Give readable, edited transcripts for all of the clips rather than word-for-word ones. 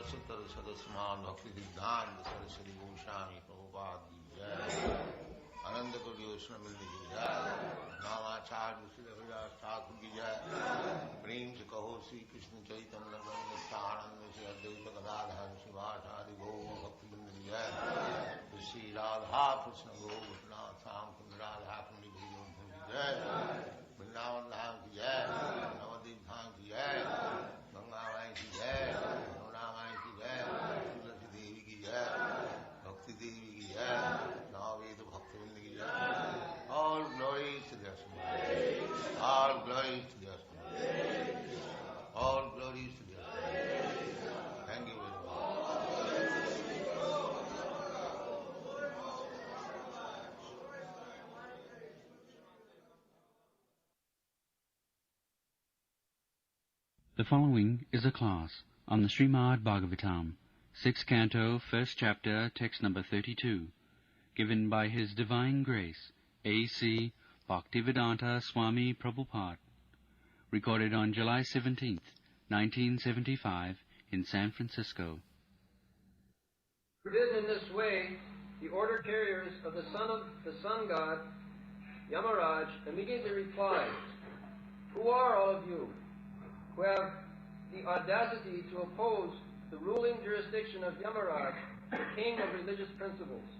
Satar Sadasman Bhaktivedanta Swami Srila Prabhupada ki jai. Ananda Koti Vaishnava ki jai. Nama Acharya Srila Vedas Thakur ki jai. Prem se kaho Sri Krishna Chaitanya Nityananda Sri Advaita Gadadhar Sivasadi Gaur Bhaktivedanta ki jai. Sri Radha Krishna Gaur Bhatnath Sam Radha Kundi Bhajam ki jai. Vrindavan Dham ki jai. Navadip Dham ki jai. Ganga Mai ki jai. Yamuna Mai ki jai. Tulsi Devi ki jai. Bhakti Devi ki jai. Navaveda Bhaktivedanta ki jai. All glories to their Swami. All glories to their Swami. All glories to their Swami. Thank you very much. The following is a class on the Srimad Bhagavatam, 6th Canto, 1st Chapter, text number 32, given by His Divine Grace, A.C Bhaktivedanta Swami Prabhupada, recorded on July 17th, 1975, in San Francisco. Forbidden in this way, the order carriers of the sun god, Yamaraj, immediately replied, "Who are all of you who have the audacity to oppose the ruling jurisdiction of Yamaraj, the king of religious principles?"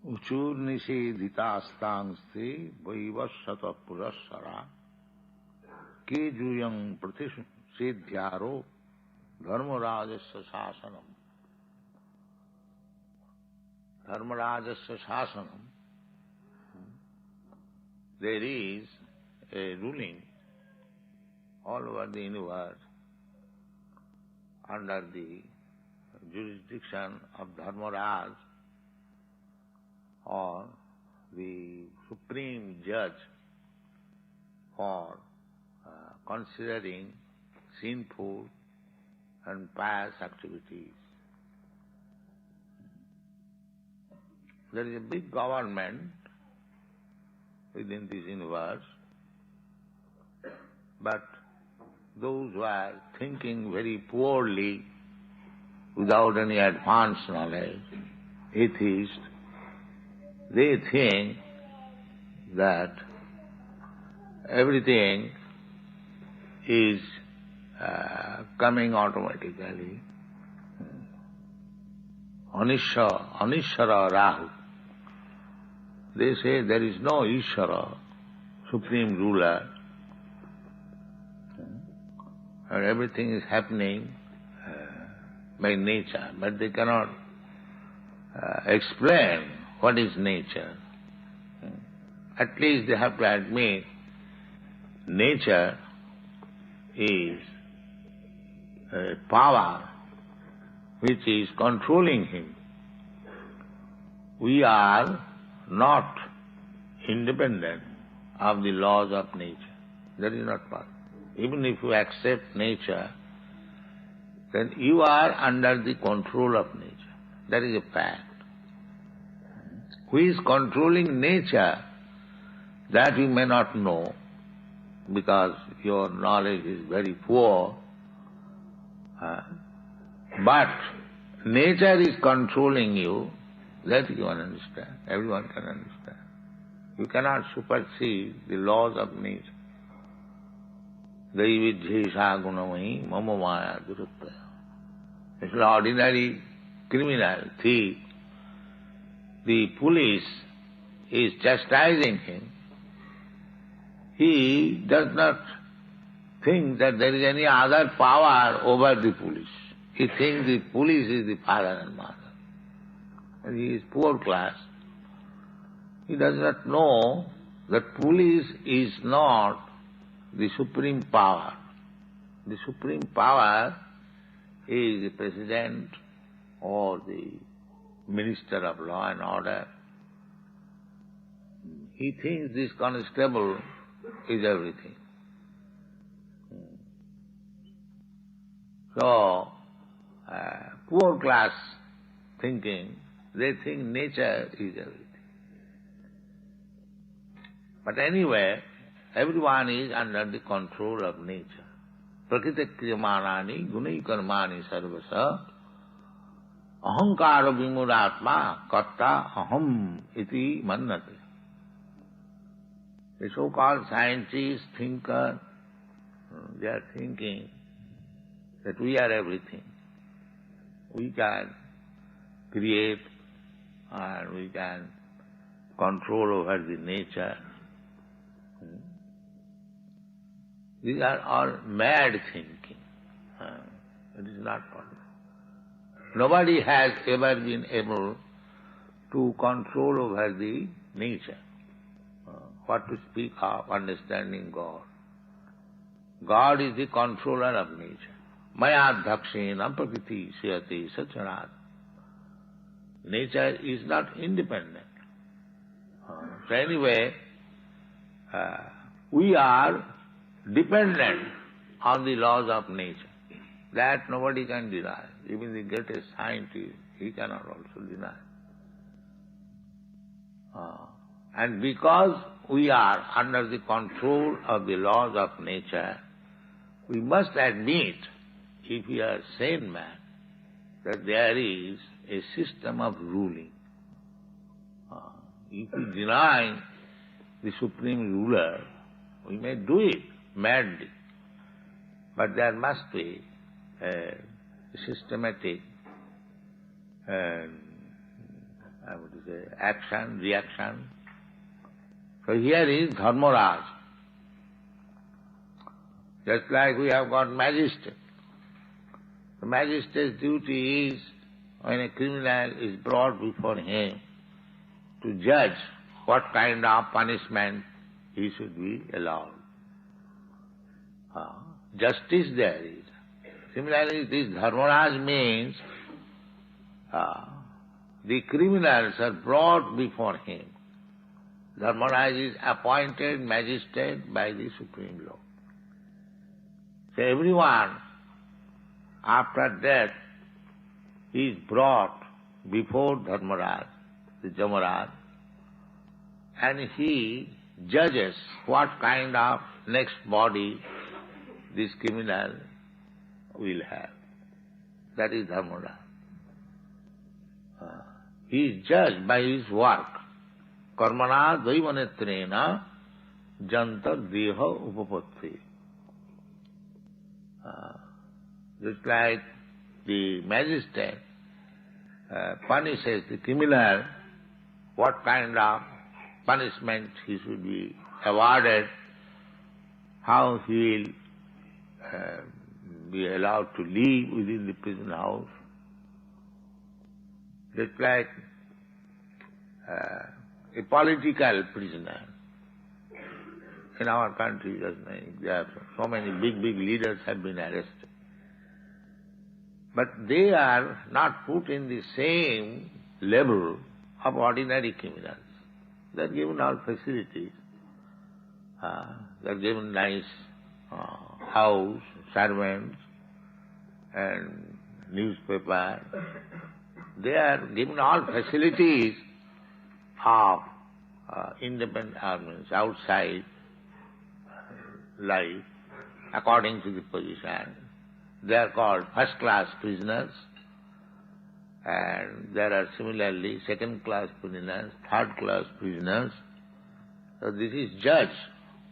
Uchur nisidhitastangste vaivasata purasara ke juyang pratisidhyaro dharmarajasya sasanam. Dharmarajasya sasanam. There is a ruling all over the universe under the jurisdiction of Dharmaraj, or the supreme judge for considering sinful and pious activities. There is a big government within this universe, but those who are thinking very poorly, without any advanced knowledge, atheists, they think that everything is coming automatically. Anishara Rahu. They say there is no Ishvara, supreme ruler, and everything is happening by nature, but they cannot explain what is nature. At least they have to admit nature is a power which is controlling him. We are not independent of the laws of nature. That is not possible. Even if you accept nature, then you are under the control of nature. That is a fact. Who is controlling nature, that you may not know, because your knowledge is very poor. But nature is controlling you, that you can understand. Everyone can understand. You cannot supersede the laws of nature. Daividhyesha gunamahi mama maya duruttaya. It's an ordinary criminal, thief. The police is chastising him. He does not think that there is any other power over the police. He thinks the police is the father and mother. And he is poor class. He does not know that police is not the supreme power. The supreme power is the president or the minister of law and order. He thinks this constable is everything. So, poor class thinking, they think nature is everything. But anyway, everyone is under the control of nature. Prakriti kriyamanani gunai karmani sarvasa ahankara vimuratma karta aham iti mannate. The so-called scientists, thinkers, they are thinking that we are everything. We can create and we can control over the nature. These are all mad thinking. It is not possible. Nobody has ever been able to control over the nature. What to speak of understanding God. God is the controller of nature. Maya dhakshena prakriti siyate sacharat. Nature is not independent. So anyway, we are dependent on the laws of nature. That nobody can deny. Even the greatest scientist, he cannot also deny. And because we are under the control of the laws of nature, we must admit, if we are sane man, that there is a system of ruling. If we deny the supreme ruler, we may do it madly, but there must be a systematic action, reaction. So here is Dharmaraj. Just like we have got magistrate. The magistrate's duty is, when a criminal is brought before him, to judge what kind of punishment he should be allowed. Justice there is. Similarly, this Dharmaraj means the criminals are brought before him. Dharmaraj is appointed magistrate by the Supreme Lord. So everyone, after death, is brought before Dharmaraj, the Jamaraj, and he judges what kind of next body this criminal will have. That is Dharmaraj. He is judged by his work. Karmana dvaivanetrena janta deha upapatti. Just like the magistrate punishes the criminal, what kind of punishment he should be awarded, how he will be allowed to live within the prison house. Just like a political prisoner. In our country, there are so many big leaders have been arrested. But they are not put in the same level of ordinary criminals. They are given all facilities. They are given nice house, servants, and newspaper. They are given all facilities of independent armies outside life according to the position. They are called first-class prisoners, and there are similarly second-class prisoners, third-class prisoners. So this is judged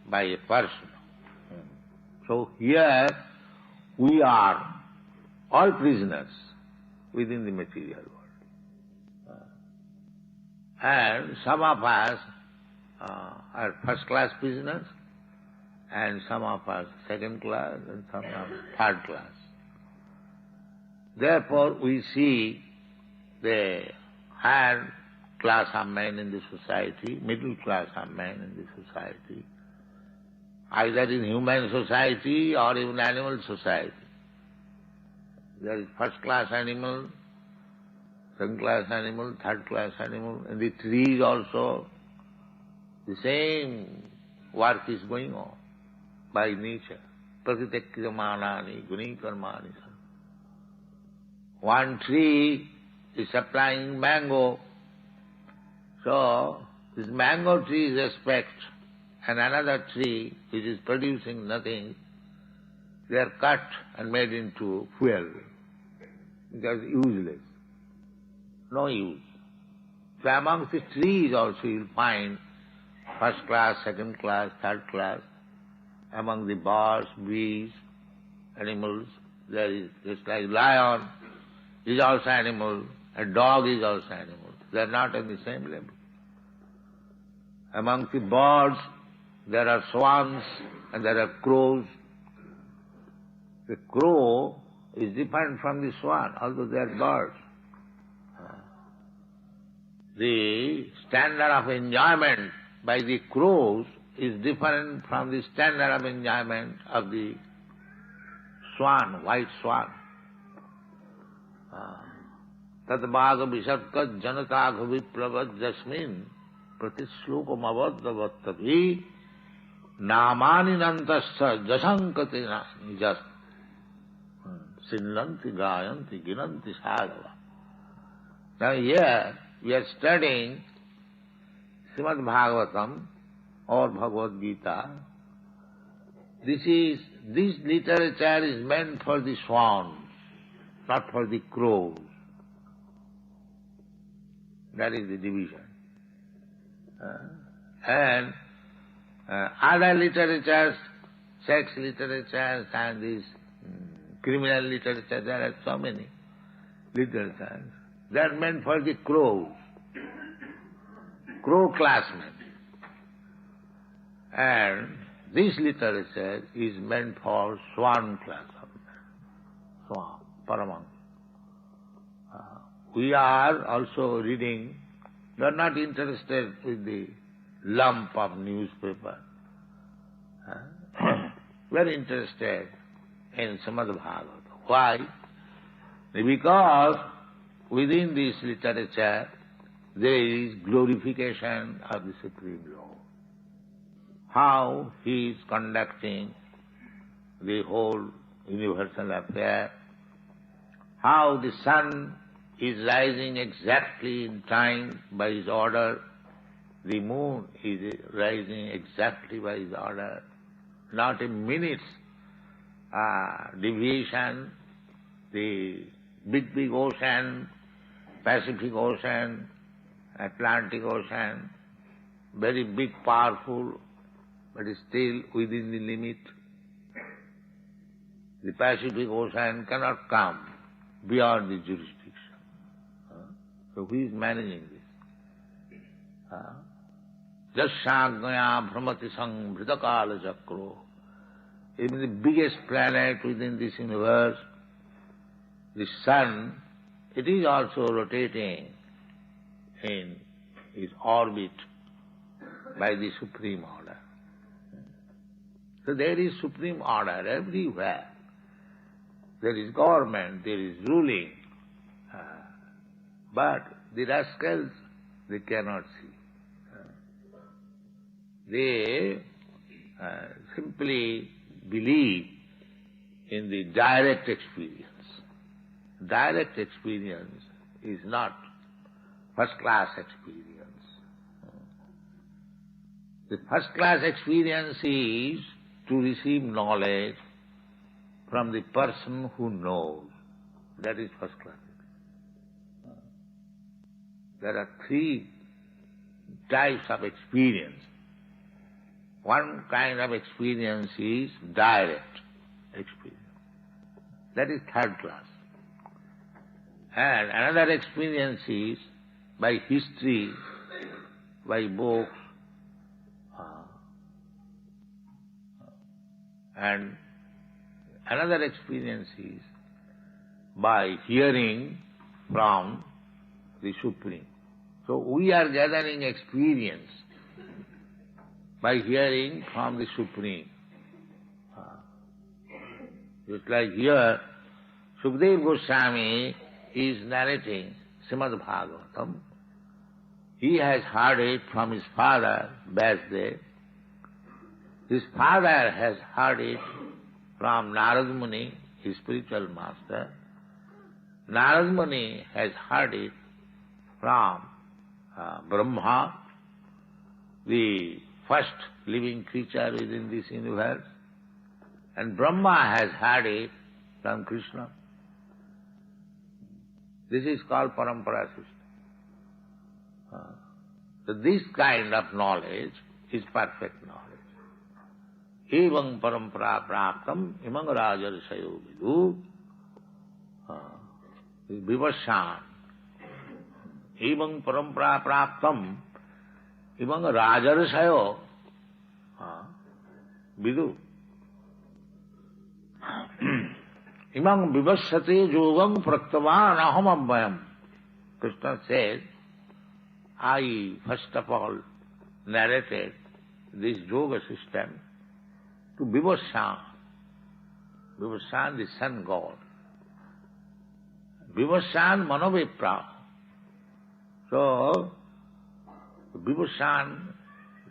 by a person. So here we are all prisoners within the material world. And some of us are first-class prisoners, and some of us second class, and some of third class. Therefore, we see the higher class of men in the society, middle class of men in the society, either in human society or even animal society. There is first-class animal, second-class animal, third-class animal. In the trees also, the same work is going on by nature. Prakriti kriyamanani gunai karmani. One tree is supplying mango, so this mango tree respects and another tree which is producing nothing, they are cut and made into fuel. Because useless. No use. So amongst the trees also you'll find first class, second class, third class. Among the birds, bees, animals, there is just like lion is also animal, a dog is also animal. They are not on the same level. Among the birds, there are swans and there are crows. The crow is different from the swan, although they are birds. The standard of enjoyment by the crows is different from the standard of enjoyment of the swan, white swan. Tat bhaga visatkat janatagha vipravad jasmin pratishlokam avadavatavi namani nantasya jasankati nijas sinnanti gayanti ginanti sadhava. Now here we are studying Srimad Bhagavatam or Bhagavad Gita. This literature is meant for the swans, not for the crows. That is the division. And other literatures, sex literatures and this criminal literature, there are so many literatures. They are meant for the crows, crow classmen. And this literature is meant for swan class of men, swan, paramount. We are also reading, we are not interested with the lump of newspaper. We are interested in Srimad Bhagavatam. Why? Because within this literature there is glorification of the Supreme Lord. How he is conducting the whole universal affair, how the sun is rising exactly in time by his order, the moon is rising exactly by his order, not a minute's deviation. The big ocean, Pacific Ocean, Atlantic Ocean, very big, powerful, but still within the limit. The Pacific Ocean cannot come beyond the jurisdiction. So who is managing this? Jasyagaya brahmati sanghritakala chakro. Even the biggest planet within this universe, the sun, it is also rotating in its orbit by the supreme order. So there is supreme order everywhere. There is government, there is ruling, but the rascals, they cannot see. They simply believe in the direct experience. Direct experience is not first-class experience. The first-class experience is to receive knowledge from the person who knows. That is first-class. There are three types of experience. One kind of experience is direct experience. That is third class. And another experience is by history, by books, and another experience is by hearing from the Supreme. So we are gathering experience by hearing from the Supreme. Just like here, Sukadeva Goswami is narrating Srimad Bhagavatam. He has heard it from his father, Vyasdev. His father has heard it from Narad Muni, his spiritual master. Narad Muni has heard it from Brahma. The first living creature within this universe. And Brahma has heard it from Krishna. This is called parampara system. So this kind of knowledge is perfect knowledge. Evam parampara praptam imang rajarsayo vidu vivasyan. Evam parampara praptam imang rajarsayo vidu. Imang vivasyate yogam praktavan aham abhayam. Krishna says, I first of all narrated this yoga system to Vivasyan. Vivasyan, the sun god. Vivasyan manovipra. So, Vivasyan,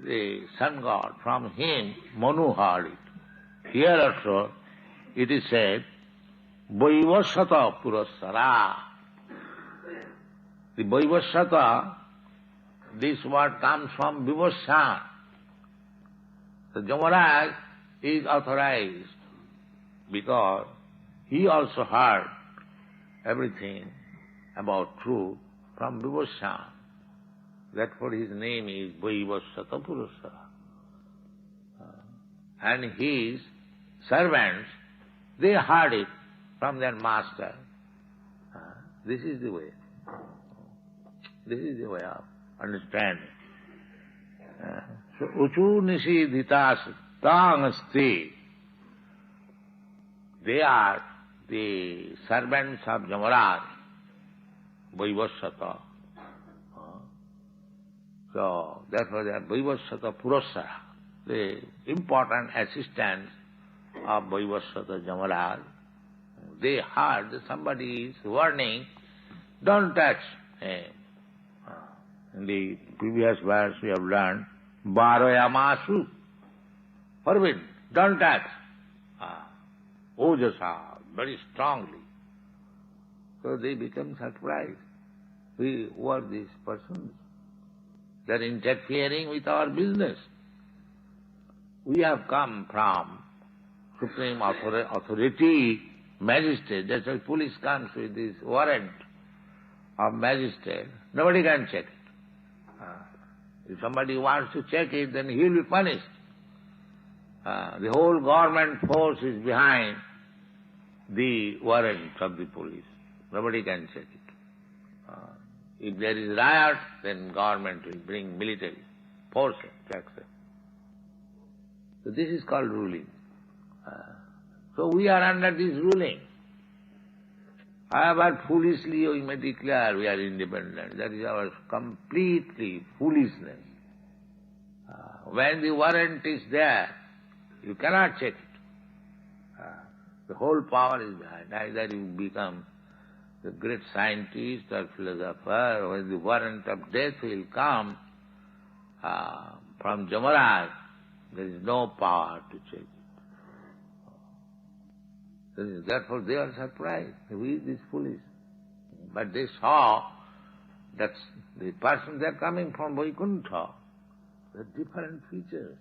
the sun god, from him Manu heard it. Here also it is said, Vaivasata Purasara. The Vaivasata, this word comes from Vivasyan. So Yamaraj is authorized because he also heard everything about truth from Vivasyan. Therefore his name is Vaivasata Purasara. And his servants, they heard it from their master. This is the way. This is the way of understanding. So, uchu nisidhitas tangasti. They are the servants of Yamaraj, Vaivasata. So, therefore they are Vaivasata Purasara, the important assistants of Vaivasata Yamaraj. They heard that somebody is warning, don't touch him. In the previous verse we have learned, Bharayamasu, forbid, don't touch. Ojasa, very strongly. So they become surprised. Who are these persons? They are interfering with our business. We have come from supreme authority, magistrate. That's why police comes with this warrant of magistrate. Nobody can check it. If somebody wants to check it, then he will be punished. The whole government force is behind the warrant of the police. Nobody can check it. If there is riot, then government will bring military force to accept. So this is called ruling. So we are under this ruling. However foolishly we may declare we are independent, that is our completely foolishness. When the warrant is there, you cannot check it. The whole power is behind. Either you become the great scientist or philosopher, when the warrant of death will come from Yamaraj, there is no power to check it. Therefore they are surprised. Who is this foolish? But they saw that the persons they are coming from Vaikuntha, they are different features.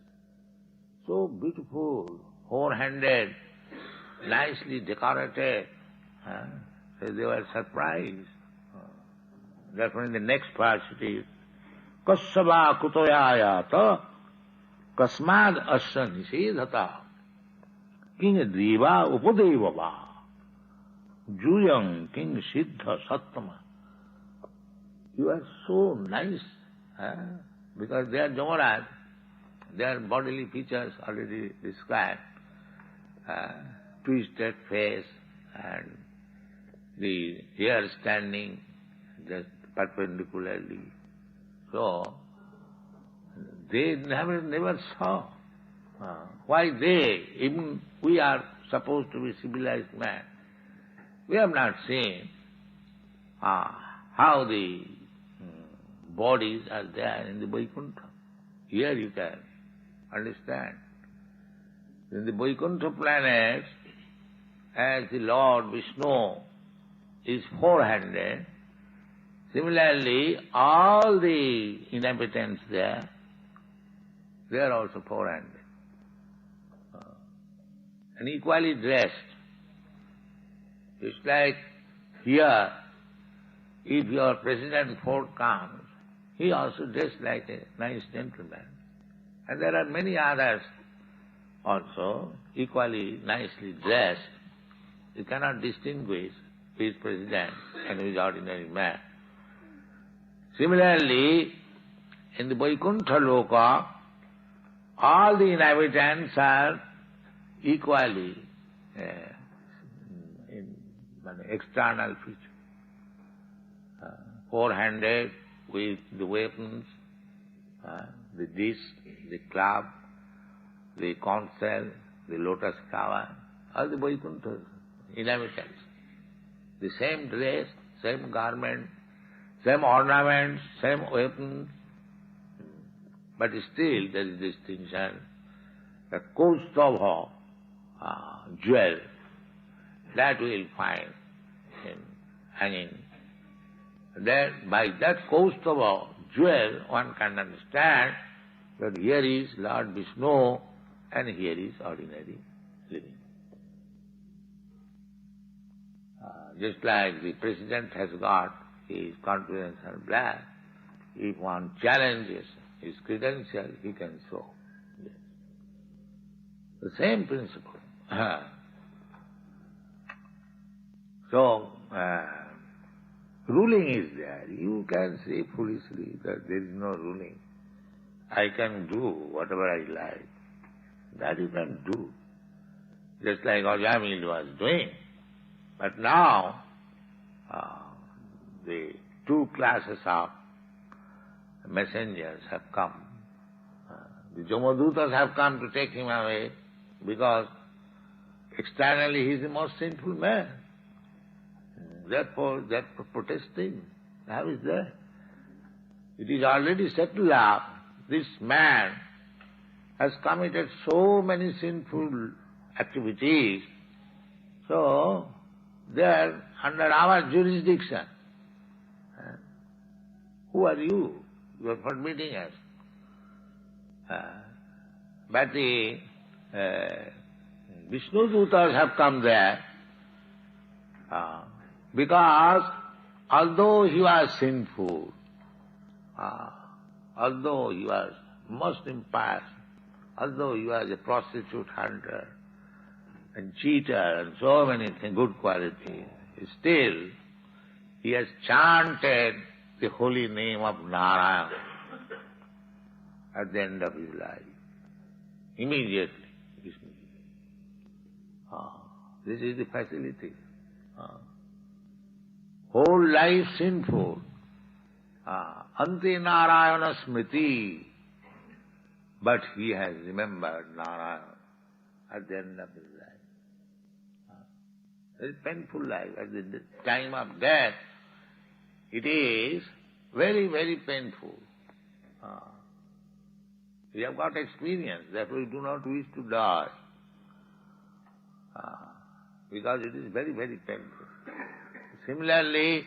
So beautiful, four-handed, nicely decorated. So they were surprised. Therefore in the next verse it is, Kassava kutoyayata kasmad asya nisedhata king deva upadevava juyam king siddha sattama. You are so nice, because they are Yamaraj, their bodily features already described, twisted face and the hair standing just perpendicularly. So, they never saw. Why they? Even we are supposed to be civilized men. We have not seen how the bodies are there in the Vaikuntha. Here you can understand. In the Vaikuntha planet, as the Lord Vishnu is four-handed, similarly all the inhabitants there, They are also four-handed. And equally dressed. It's like here, if your President Ford comes, he also dressed like a nice gentleman. And there are many others also equally nicely dressed. You cannot distinguish who is president and who is ordinary man. Similarly, in the Vaikuntha Loka, all the inhabitants are equally in external feature. Four-handed with the weapons, the dish, the club, the conch shell, the lotus flower, all the Vaikuntha inhabitants. The same dress, same garment, same ornaments, same weapons, but still there is distinction. The Kaustubha jewel, that we will find him hanging. That by that Kaustubha jewel one can understand that here is Lord Vishnu and here is ordinary living. Just like the President has got his confidential black, if one challenges his credentials, he can show. Yes. The same principle. So, ruling is there. You can say foolishly that there is no ruling. I can do whatever I like. That you can do. Just like Ajamil was doing. But now, the two classes of messengers have come. The Jamadutas have come to take him away because externally he is the most sinful man. Therefore, they are protesting. How is that? It is already settled up. This man has committed so many sinful activities, so they are under our jurisdiction. Who are you? You are forbidding us. But the Vishnu Dutas have come there because although he was sinful, although he was most impious, although he was a prostitute hunter and cheater and so many good qualities, still he has chanted the holy name of Narayana at the end of his life. Immediately. This is the facility. Whole life sinful. Ante Narayana Smriti. But he has remembered Narayana at the end of his life. Very painful life. At the time of death, it is very, very painful. We have got experience, therefore we do not wish to die. Because it is very, very painful. Similarly,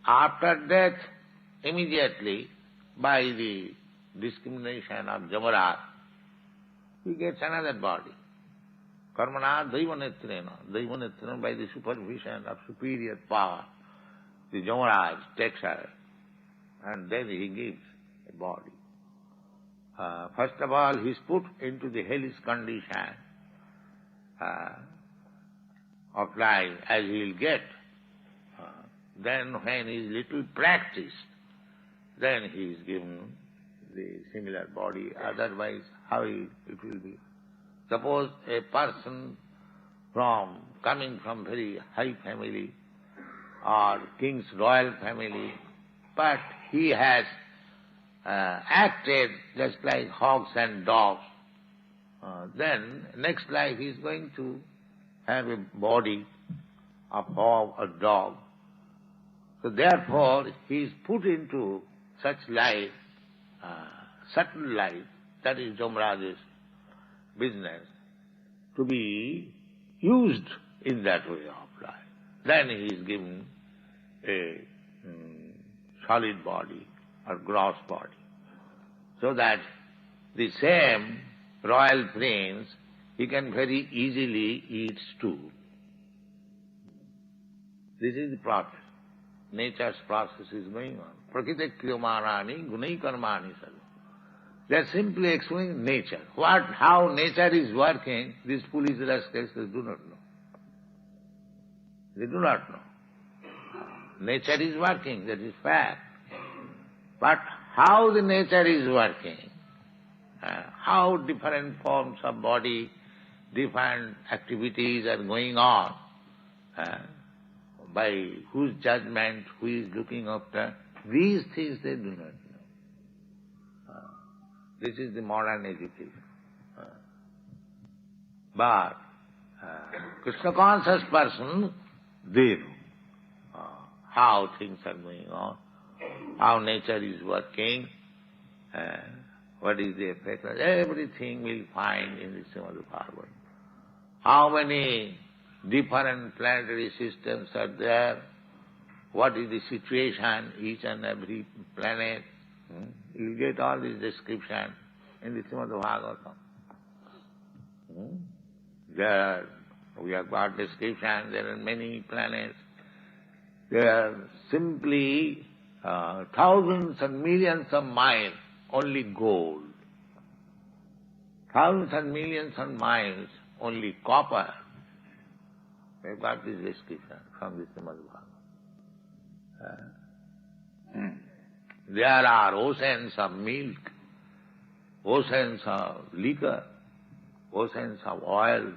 after death, immediately, by the discrimination of Jamaraj, he gets another body. Karmana Daivanetrena. Daivanetrena, by the supervision of superior power, the Jamaraj takes her, and then he gives a body. First of all, he is put into the hellish condition of life as he will get. Then when he is little practiced, then he is given the similar body. Otherwise, how it will be? Suppose a person coming from very high family or king's royal family, but he has acted just like hogs and dogs, then next life he is going to have a body of hog or dog. So therefore he is put into such life, subtle life, that is Jamaraj's business, to be used in that way of life. Then he is given a solid body or gross body, so that the same royal prince, he can very easily eat stew. This is the process. Nature's process is going on. Prakriti kriyamarani gunai karmani sarva. They are simply explaining nature. How nature is working, these foolish rascals do not know. They do not know. Nature is working, that is fact. But how the nature is working, how different forms of body, different activities are going on, by whose judgment, who is looking after, these things they do not know. This is the modern education. But Krishna conscious person, they know how things are going on, how nature is working, what is the effect. Everything we'll find in the Srimad Bhagavatam. How many different planetary systems are there, what is the situation, each and every planet. You get all this description in the Srimad Bhagavatam. There we have got description, there are many planets. There are simply thousands and millions of miles, only gold. Thousands and millions of miles, only copper. We have got this description from the Srimad Bhagavatam. There are oceans of milk, oceans of liquor, oceans of oil,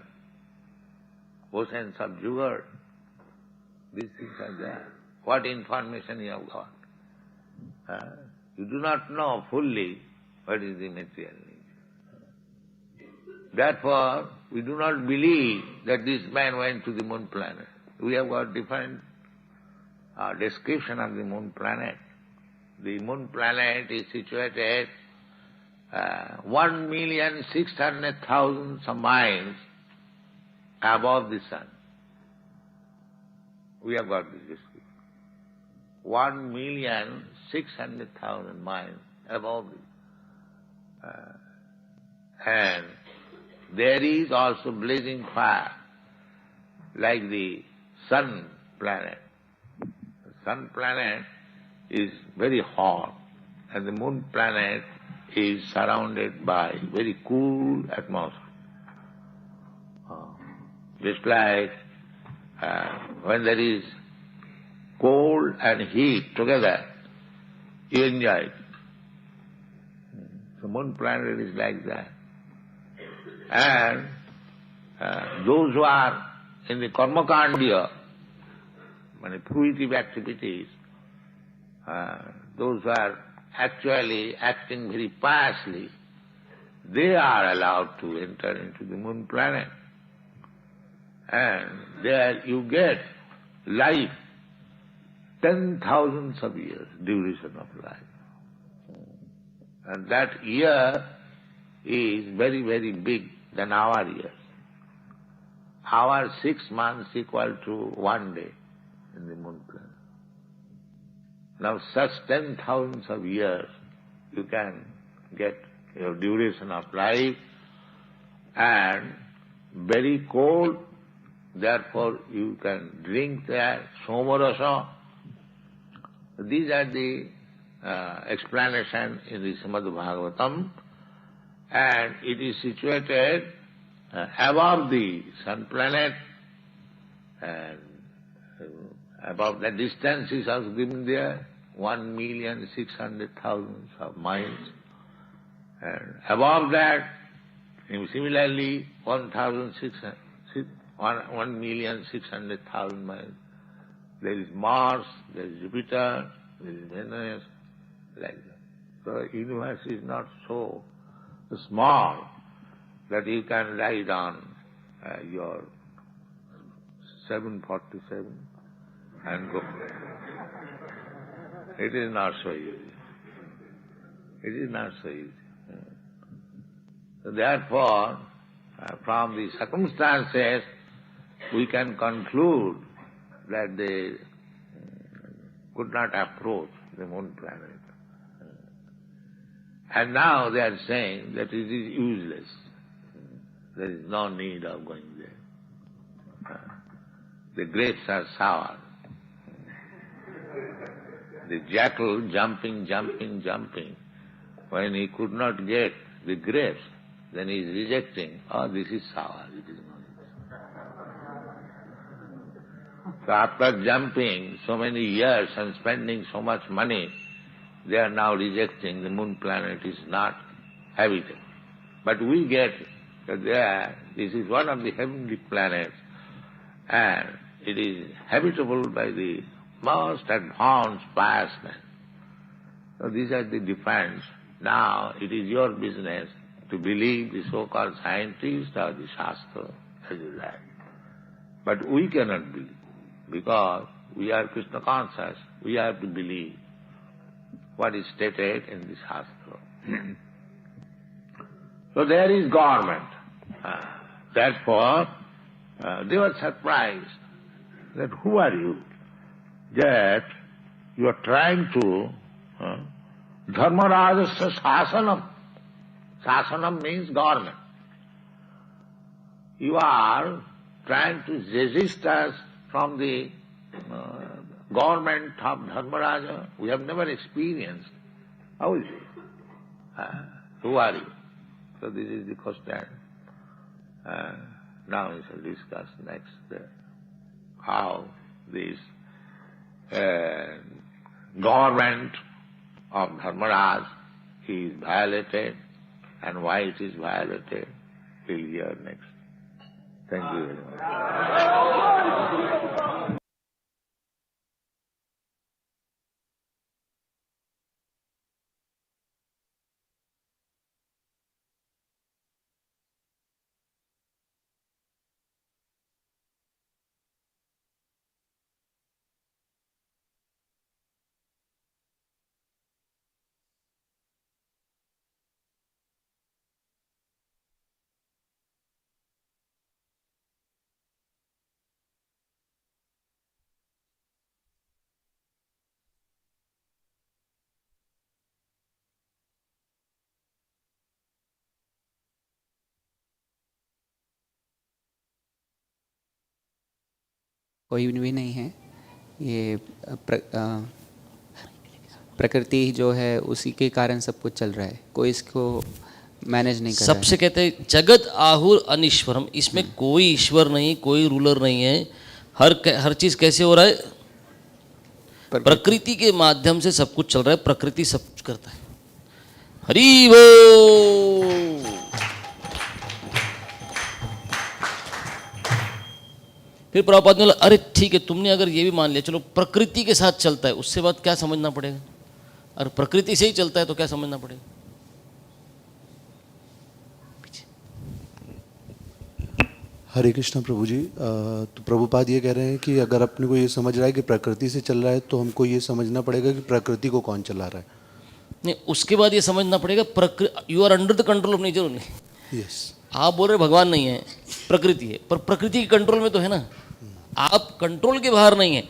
oceans of sugar. These things are there. What information you have got? You do not know fully what is the material nature. Therefore, we do not believe that this man went to the moon planet. We have got different description of the moon planet. The moon planet is situated 1,600,000 miles above the sun. We have got this description. 1,600,000 miles above the and there is also blazing fire like the sun planet. The sun planet is very hot and the moon planet is surrounded by very cool atmosphere. Just like when there is cold and heat together, you enjoy it. The moon planet is like that. And those who are in the karmakandya, fruitive activities, those who are actually acting very piously, they are allowed to enter into the moon planet. And there you get life, 10,000 of years, duration of life. And that year is very, very big than our years. Our 6 months equal to 1 day in the moon planet. Now such 10,000 of years you can get your duration of life, and very cold, therefore you can drink there, somarasa. These are the explanation in the Srimad Bhagavatam, and it is situated above the sun planet, and above the distance is also given there, 1,600,000 miles. And above that, similarly, 1,600,000 miles. There is Mars, there is Jupiter, there is Venus, like that. So the universe is not so small that you can ride on your 747 and go. It is not so easy. It is not so easy. So therefore, from the circumstances, we can conclude that they could not approach the moon planet. And now they are saying that it is useless. There is no need of going there. The grapes are sour. The jackal jumping. When he could not get the grapes, then he is rejecting, oh, this is sour, it is not. So after jumping so many years and spending so much money, they are now rejecting the moon planet is not habitable. But we get that this is one of the heavenly planets, and it is habitable by the most advanced pious men. So these are the defense. Now it is your business to believe the so-called scientists or the Shastra, as you like. But we cannot believe, because we are Krishna conscious. We have to believe what is stated in the Shastra. So there is government. Therefore, they were surprised that who are you? That you are trying to Dharmarajasya Sasanam. Sasanam means government. You are trying to resist us from the government of Dharmaraja. We have never experienced. How is it? Who are you? So this is the question. Now we shall discuss next how this government of Dharmaraj is violated and why it is violated. We'll hear next. Thank you very much. कोई भी नहीं है, ये प्रकृति जो है उसी के कारण सब कुछ चल रहा है, कोई इसको मैनेज नहीं कर रहा है। सबसे कहते हैं जगत आहुर अनिश्वरम, इसमें कोई ईश्वर नहीं, कोई रूलर नहीं है। हर चीज कैसे हो रहा है? प्रकृति के माध्यम से सब कुछ चल रहा है, प्रकृति सब कुछ करता है। हरि बोल। फिर प्रभुपाद ने बोला अरे ठीक है, तुमने अगर ये भी मान लिया, चलो प्रकृति के साथ चलता है, उससे बात क्या समझना पड़ेगा? और प्रकृति से ही चलता है तो क्या समझना पड़ेगा? हरे कृष्णा प्रभु जी। तो प्रभुपाद ये कह रहे हैं कि अगर अपने को ये समझ रहा है कि प्रकृति से चल रहा है तो हमको ये समझना पड़ेगा कि प्रकृति को कौन चला रहा है। नहीं, उसके बाद ये समझना पड़ेगा you are under the control of nature only. Yes, आप बोल रहे भगवान नहीं है, प्रकृति है, पर प्रकृति के कंट्रोल में तो है ना, आप कंट्रोल के बाहर नहीं है।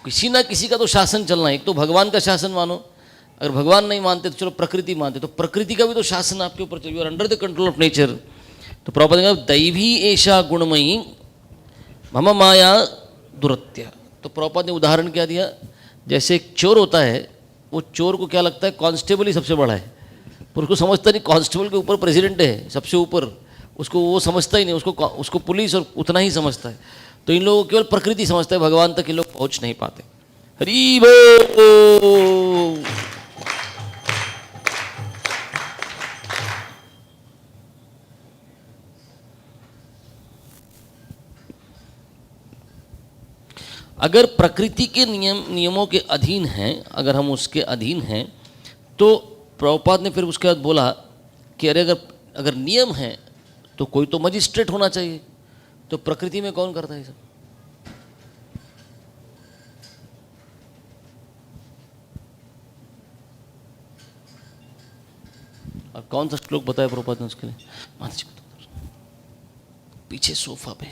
किसी ना किसी का तो शासन चलना है। एक तो भगवान का शासन मानो, अगर भगवान नहीं मानते तो चलो प्रकृति मानते, तो प्रकृति का भी तो शासन आपके ऊपर चाहिए। You are under the control of nature. तो प्रभुपाद ने कहा दैवी ऐशा गुणमयी मम माया दुरत्य। तो प्रभुपाद ने उदाहरण क्या दिया, जैसे एक चोर होता है, वो चोर को क्या लगता है कांस्टेबल ही सबसे बड़ा है, पर उसको समझता नहीं कांस्टेबल के ऊपर प्रेसिडेंट है सबसे ऊपर, उसको वो समझता ही नहीं, उसको पुलिस और उतना ही समझता है। तो इन लोगों को केवल प्रकृति समझता है, भगवान तक इन लोग पहुंच नहीं पाते। हरि बोल। अगर प्रकृति के नियमों के अधीन हैं, अगर हम उसके अधीन हैं, तो प्रभुपाद ने फिर उसके बाद बोला कि अरे अगर नियम है तो कोई तो मजिस्ट्रेट होना चाहिए। तो प्रकृति में कौन करता है सब? और कौन सा श्लोक बताया प्रभुपाद ने उसके लिए? माता जी पीछे सोफा पे।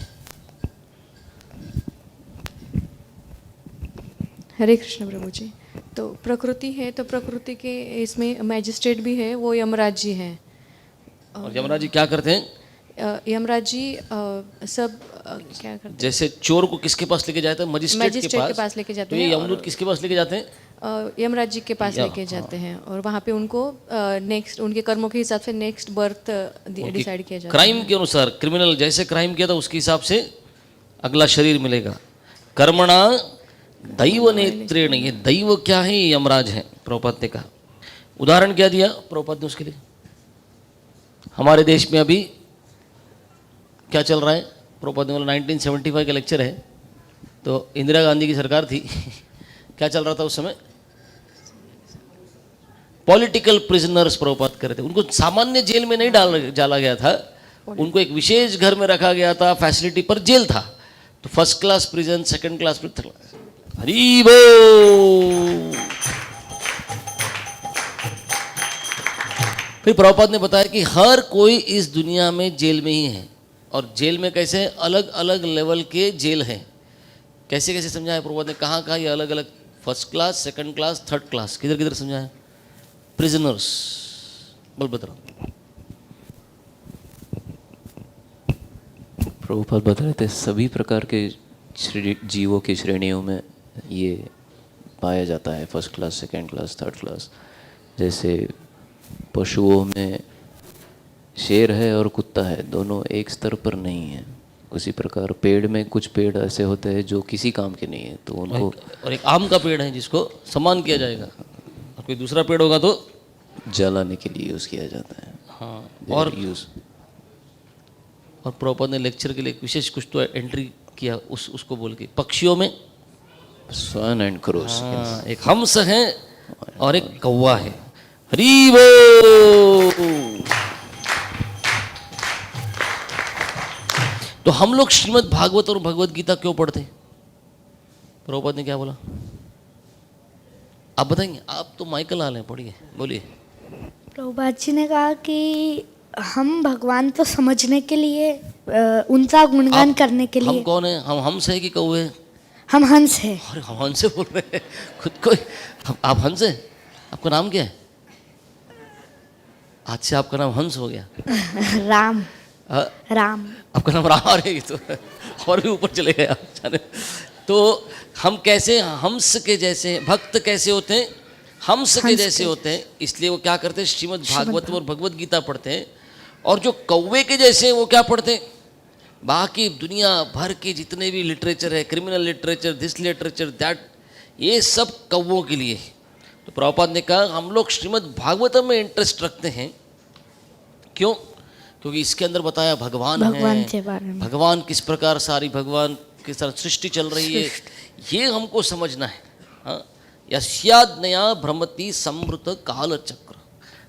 हरे कृष्ण प्रभु जी। तो प्रकृति है, तो प्रकृति के इसमें मैजिस्ट्रेट भी है, वो यमराज जी हैं। और यमराज जी क्या करते हैं? यमराज जी सब क्या करते हैं? जैसे चोर को किसके पास लेके जाते हैं? मजिस्ट्रेट के पास लेके जाते तो हैं। ये यमदूत किसके पास लेके जाते हैं? यमराज जी के पास लेके जाते हैं, और वहाँ पे उनको नेक्स्ट उनके कर्मों के हिसाब से नेक्स्ट बर्थ डिसाइड किया जाता है। क्राइम के अनुसार, क्रिमिनल जैसे क्राइम किया था उसके हिसाब से अगला शरीर मिलेगा। कर्मणा दैव नेत्रेण, ये दैव क्या है? ये यमराज है। प्रभुपाद ने कहा, उदाहरण क्या दिया प्रभुपाद ने उसके लिए? हमारे देश में अभी क्या चल रहा है? प्रभुपाद ने बोला 1975 का लेक्चर है, तो इंदिरा गांधी की सरकार थी। क्या चल रहा था उस समय? पॉलिटिकल प्रिजनर्स प्रभुपाद कर रहे थे। उनको सामान्य जेल में नहीं डाला गया था, उनको एक विशेष घर में रखा गया था, फैसिलिटी पर जेल था। तो first class prison, second class prison. Hari बोल। फिर प्रभुपाद ने बताया कि हर कोई इस दुनिया में जेल में ही है, और जेल में कैसे अलग अलग लेवल के जेल हैं। कैसे कैसे समझाया प्रभुपाद ने? कहाँ कहाँ ये अलग अलग, first class, second class, third class, किधर किधर समझाया? प्रिजनर्स बोल बता रहा। प्रभुपाद बता रहे थे सभी प्रकार के जीवों की श्रेणियों में ये पाया जाता है, first class, second class, third class. जैसे पशुओं में शेर है और कुत्ता है, दोनों एक स्तर पर नहीं है। उसी प्रकार पेड़ में कुछ पेड़ ऐसे होते हैं जो किसी काम के नहीं है, तो उनको, और एक आम का पेड़ है जिसको सम्मान किया जाएगा, और कोई दूसरा पेड़ होगा तो जलाने के लिए यूज़ किया जाता है। हाँ, और प्रभुपाद ने लेक्चर के लिए एक विशेष कुछ तो एंट्री किया उसको बोल के, पक्षियों में स्वान एंड क्रोस, एक हंस है और एक कौवा है। हरि बोल। तो हम लोग श्रीमद् भागवत और भगवत गीता क्यों पढ़ते? प्रभुपाद ने क्या बोला आप बताएंगे? आप तो माइकल हाल हैं, पढ़िए, बोलिए। प्रभुपाद जी ने कहा कि हम भगवान तो समझने के लिए, उनका गुणगान करने के लिए। हम कौन है? हम हंस है कि कौवे हैं? हम हंस है। अरे हम हंस से बोल रहे हैं खुद को। आप हंस है? आपका नाम क्या है? आज से आपका नाम हंस हो गया। राम। राम। आपका नाम राम? अरे तो और भी ऊपर चले गए आप। तो हम कैसे हंस के जैसे, भक्त कैसे होते हैं? हंस के जैसे होते हैं। इसलिए वो क्या करते हैं? श्रीमद् भागवत और भगवत गीता पढ़ते हैं। और जो कौवे के जैसे हैं वो क्या पढ़ते हैं? बाकी दुनिया भर के जितने भी लिटरेचर है, criminal literature, this literature, that, ये सब कौवों के लिए। तो प्रभुपाद ने कहा हम लोग श्रीमद् भागवतम में इंटरेस्ट रखते हैं। क्यों? क्योंकि इसके अंदर बताया भगवान है, भगवान किस प्रकार, सारी भगवान के साथ सृष्टि चल रही है, ये हमको समझना है। हाँ, यस्याज्ञया भ्रमति संवृत काल चक्र।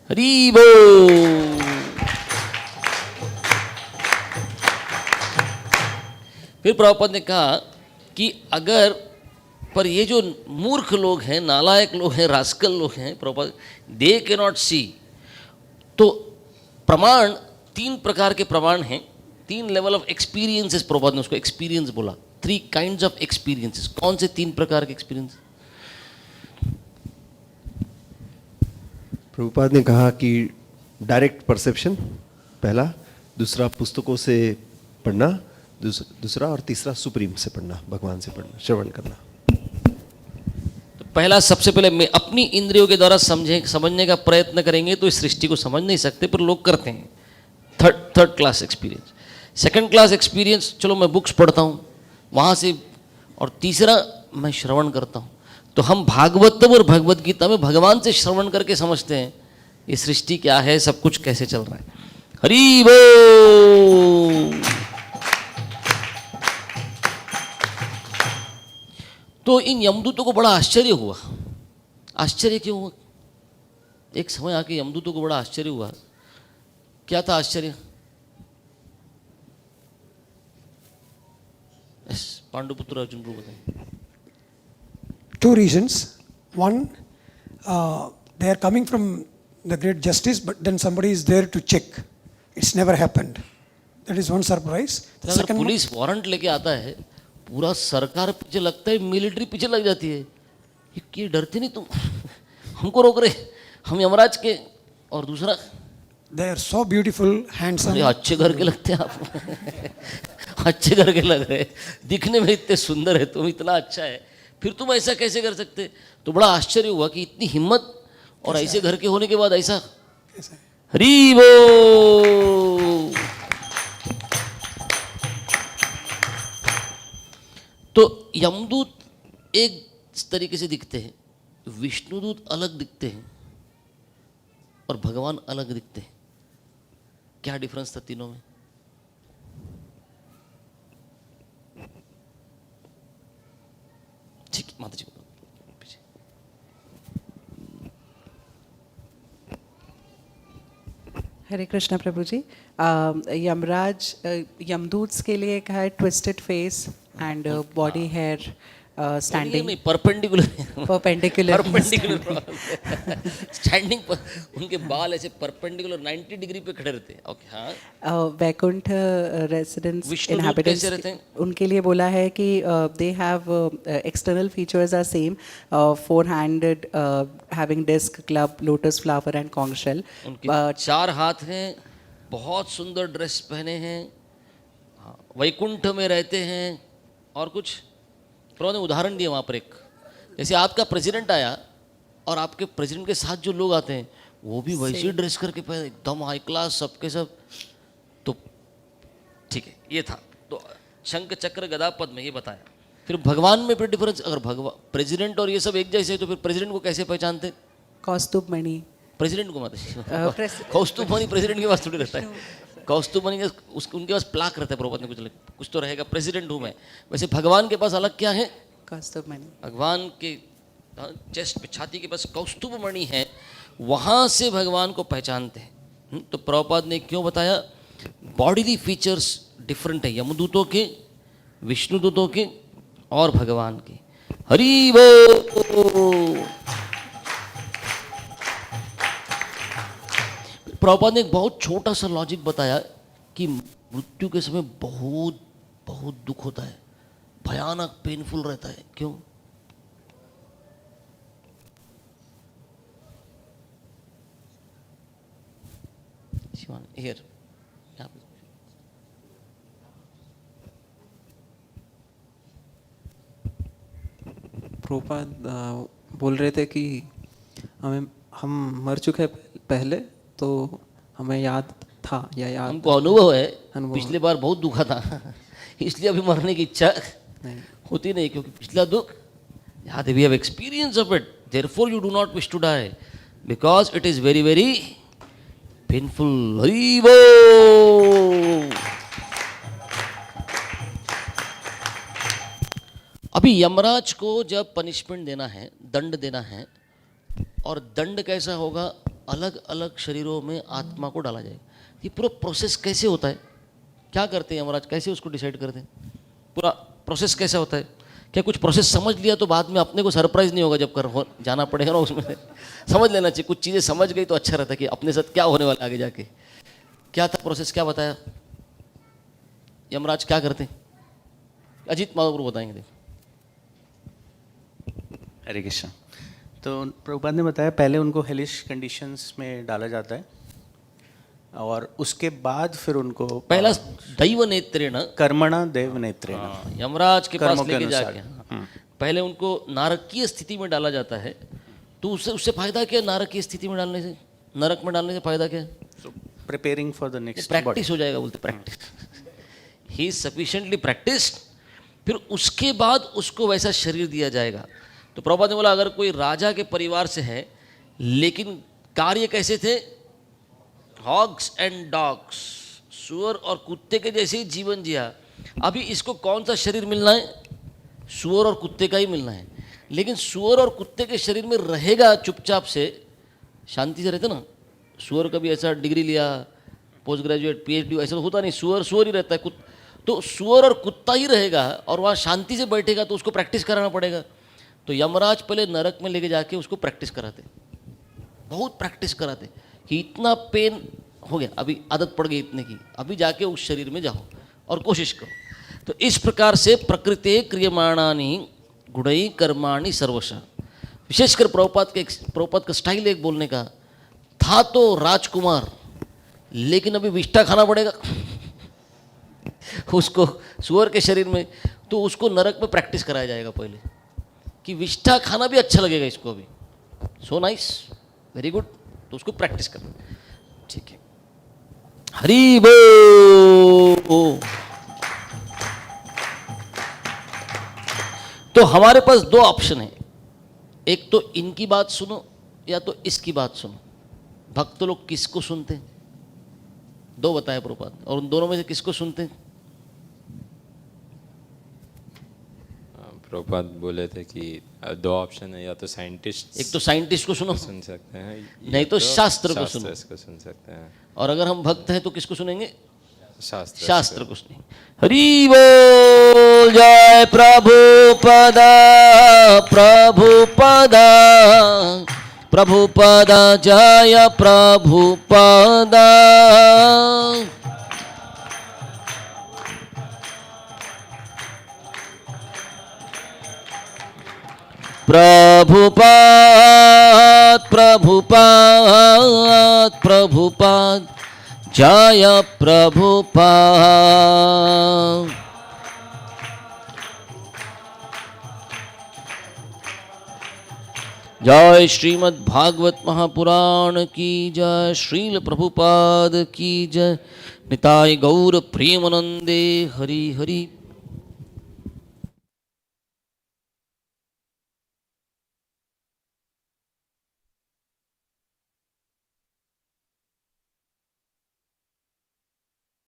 हरि बोल। फिर प्रभुपाद ने कहा कि अगर, पर ये जो मूर्ख लोग हैं, नालायक लोग हैं, रास्कल लोग हैं, प्रभुपाद, दे कैन नॉट सी। तो प्रमाण, 3 प्रकार के प्रमाण हैं, 3 लेवल ऑफ एक्सपीरियंसेस। प्रभुपाद ने उसको एक्सपीरियंस बोला, 3 काइंड्स ऑफ एक्सपीरियंसेस। कौन से 3 प्रकार के एक्सपीरियंस? प्रभुपाद ने कहा कि डायरेक्ट परसेप्शन पहला, दूसरा पुस्तकों से पढ़ना, दूसरा और तीसरा सुप्रीम से पढ़ना, भगवान से पढ़ना, श्रवण करना। तो पहला, सबसे पहले मैं अपनी इंद्रियों के द्वारा समझने का प्रयत्न करेंगे तो इस सृष्टि को समझ नहीं सकते, पर लोग करते हैं। Third class experience. Second class experience, चलो मैं बुक्स पढ़ता हूँ वहाँ से, और तीसरा मैं श्रवण करता हूँ। तो हम भागवतम और भगवत गीता में भगवान से श्रवण करके समझते हैं ये सृष्टि क्या है, सब कुछ कैसे चल रहा है। हरि बोल। तो इन यमदूतों को बड़ा आश्चर्य हुआ। आश्चर्य क्यों हुआ? एक समय आके यमदूतों को बड़ा आश्चर्य हुआ। क्या था आश्चर्य? पांडुपुत्र अर्जुन को बताएं। 2 reasons. One, they are coming from the great justice, but then somebody is there to check. It's never happened. That is one surprise. The अगर पुलिस वारंट लेके आता है, पूरा सरकार पीछे लगता है, मिलिट्री पीछे लग जाती है। ये डरते नहीं तुम? हमको रोक रहे, हम यमराज के। और दूसरा, They are so beautiful, handsome. अरे अच्छे घर के लगते हैं आप। अच्छे घर के लग रहे, दिखने में इतने सुंदर है तुम, इतना अच्छा है, फिर तुम ऐसा कैसे कर सकते? तो बड़ा आश्चर्य हुआ कि इतनी हिम्मत, और ऐसे घर के होने के बाद ऐसा। हरि बोल। तो यमदूत एक तरीके से दिखते हैं, विष्णुदूत अलग दिखते हैं, और भगवान अलग दिखते हैं। क्या डिफरेंस था तीनों में? ठीक, माता जी को पीछे। हरे कृष्णा प्रभु जी। यमराज यमदूत के लिए एक है twisted face and body hair standing perpendicular standing पर उनके बाल ऐसे परपेंडिकुलर 90 डिग्री पे खड़े रहते हैं। ओके, हाँ। वैकुंठ रेसिडेंट्स इनहैबिटेंट्स उनके लिए बोला है कि they have external features are same, 4-handed, having disc, club, lotus flower and conch shell. उनके 4 हाथ हैं, बहुत सुंदर ड्रेस पहने हैं, वैकुंठ में रहते हैं। और कुछ प्रभु ने उदाहरण दिया वहाँ पर, एक जैसे आपका प्रेसिडेंट आया और आपके प्रेसिडेंट के साथ जो लोग आते हैं वो भी वैसे ड्रेस करके पहने, एकदम हाई क्लास सबके सब। तो ठीक है, ये था। तो शंख चक्र गदा पद्म ये बताया। फिर भगवान में फिर डिफरेंस, अगर भगवान प्रेसिडेंट और ये सब एक जैसे तो फिर प्रेसिडेंट को कैसे पहचानते? कौस्तुभ मणि। प्रेसिडेंट को मत कौस्तुभ मणि प्रेसिडेंट के पास थोड़ी रहता है। कौस्तुभ मणि उनके पास प्लाक रहता है, प्रभुपाद ने कुछ तो रहेगा, प्रेसिडेंट हूँ मैं। वैसे भगवान के पास अलग क्या है? कौस्तुभ मणि। भगवान के चेस्ट पे, छाती के पास कौस्तुभ मणि है, वहाँ से भगवान को पहचानते हैं। तो प्रभुपाद ने क्यों बताया? बॉडीली फीचर्स डिफरेंट है यमदूतों के, विष्णुदूतों के और भगवान के। हरि बोल। प्रभुपाद ने एक बहुत छोटा सा लॉजिक बताया कि मृत्यु के समय बहुत बहुत दुख होता है, भयानक पेनफुल रहता है। क्यों? हियर प्रभुपाद बोल रहे थे कि हम मर चुके हैं पहले, तो हमें याद था या याद हमको अनुभव है, पिछले बार बहुत दुखा था इसलिए अभी मरने की इच्छा होती नहीं, क्योंकि पिछला दुख याद है। We have experience of it, therefore you do not wish to die because it is very very painful. Hari बोल। अभी यमराज को जब पनिशमेंट देना है, दंड देना है, और दंड कैसा होगा? अलग अलग शरीरों में आत्मा को डाला जाएगा। ये पूरा प्रोसेस कैसे होता है? क्या करते हैं यमराज, कैसे उसको डिसाइड करते हैं? पूरा प्रोसेस कैसा होता है? क्या कुछ प्रोसेस समझ लिया तो बाद में अपने को सरप्राइज नहीं होगा जब जाना पड़ेगा ना उसमें? समझ लेना चाहिए, कुछ चीज़ें समझ गई तो अच्छा रहता है कि अपने साथ क्या होने वाला आगे जाके। क्या था प्रोसेस, क्या बताया यमराज, क्या करते हैं? अजीत महाप्रभु बताएंगे। हरे कृष्ण। तो प्रभुपाद ने बताया पहले उनको हेलिश कंडीशंस में डाला जाता है, और उसके बाद फिर उनको पहला दैव नेत्रेण कर्मणा देव नेत्रेण यमराज के पास लेके जाके पहले उनको नारकीय स्थिति में डाला जाता है। तो उससे फायदा क्या? नारकीय स्थिति में डालने से, नरक में डालने से फायदा क्या? Preparing for the next practice हो जाएगा, बोलते practice. He is sufficiently practised. फिर उसके बाद उसको वैसा शरीर दिया जाएगा। तो प्रभुपाद ने बोला अगर कोई राजा के परिवार से है लेकिन कार्य कैसे थे? हॉग्स एंड डॉग्स, सुअर और कुत्ते के जैसे ही जीवन जिया। अभी इसको कौन सा शरीर मिलना है? सुअर और कुत्ते का ही मिलना है। लेकिन सुअर और कुत्ते के शरीर में रहेगा चुपचाप से, शांति से रहते ना। सुअर का भी ऐसा डिग्री लिया, पोस्ट ग्रेजुएट, PhD ऐसा होता नहीं, सुअर सुअर ही रहता है। तो सुअर और कुत्ता ही रहेगा और वहाँ शांति से बैठेगा, तो उसको प्रैक्टिस कराना पड़ेगा। तो यमराज पहले नरक में लेके जाके उसको प्रैक्टिस कराते, बहुत प्रैक्टिस कराते कि इतना पेन हो गया, अभी आदत पड़ गई इतने की, अभी जाके उस शरीर में जाओ और कोशिश करो। तो इस प्रकार से प्रकृति क्रियमाणानि गुणै कर्माणि सर्वशः, विशेषकर प्रभुपाद का स्टाइल एक बोलने का था तो राजकुमार, लेकिन अभी विष्ठा खाना पड़ेगा उसको सुअर के शरीर में, तो उसको नरक में प्रैक्टिस कराया जाएगा पहले कि विष्ठा खाना भी अच्छा लगेगा इसको अभी। सो नाइस, वेरी गुड, तो उसको प्रैक्टिस करना। ठीक है, हरि बोल। तो हमारे पास दो ऑप्शन है, एक तो इनकी बात सुनो या तो इसकी बात सुनो। भक्त लोग किसको सुनते हैं? दो बताए प्रभुपाद, और उन दोनों में से किसको सुनते हैं? प्रभुपाद बोले थे कि दो ऑप्शन है, या तो साइंटिस्ट, एक तो साइंटिस्ट को सुनो, सुन सकते हैं, नहीं तो शास्त्र को सुनो। सुन सकते हैं। और अगर हम भक्त हैं तो किसको सुनेंगे? शास्त्र को सुनेंगे। हरि बोल, जय प्रभुपादा प्रभुपादा प्रभुपादा, जय प्रभुपादा। प्रभुपाद प्रभुपाद प्रभुपाद, जय प्रभुपाद। जय श्रीमद् भागवत महापुराण की जय, श्रील प्रभुपाद की जय। निताय गौर प्रेमानंदे, हरि हरि।